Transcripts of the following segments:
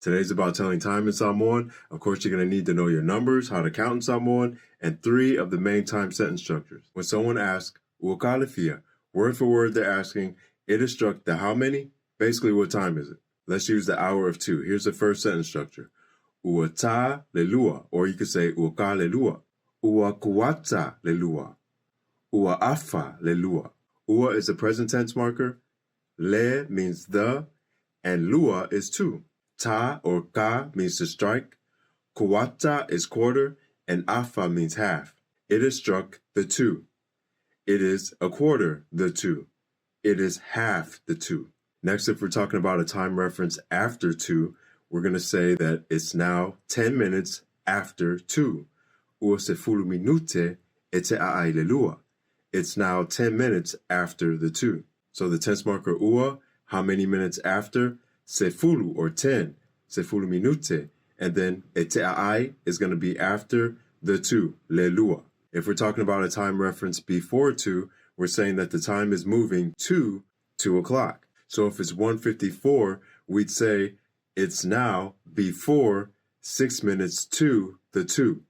Today's about telling time in Samoan. Of course, you're going to need to know your numbers, how to count in Samoan, and 3 of the main time sentence structures. When someone asks, "Ua kalifia," word for word they're asking, it is struck the how many? Basically, what time is it? Let's use the hour of 2. Here's the first sentence structure. Ua ta lelua, or you could say ua ka lelua. Ua kuata lelua. Ua afa lelua. Ua is the present tense marker. Le means the, and lua is 2. Ta or ka means to strike. Kuata is quarter, and afa means half. It is struck the 2. It is a quarter the 2. It is half the 2. Next, if we're talking about a time reference after 2, we're going to say that it's now 10 minutes after 2. Ua se fulu minute e te a'ai lelua. It's now 10 minutes after the 2. So the tense marker ua, how many minutes after? Se fulu or 10, se fulu minute, and then e te a'ai is going to be after the 2, lelua. If we're talking about a time reference before 2, we're saying that the time is moving to 2 o'clock. So if it's 1:54, we'd say it's now before 6 minutes to the 2.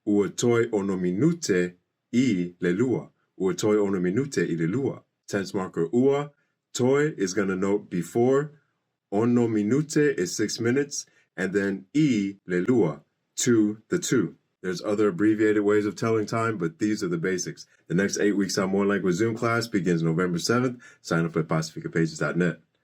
Ua toi ono minute I lelua. Ua toi ono minute I lelua. Tense marker ua. Toi is going to note before. Ono minute is 6 minutes. And then I lelua, to the 2. There's other abbreviated ways of telling time, but these are the basics. The next 8 weeks Samoan Language Zoom class begins November 7th. Sign up at pacificapages.net.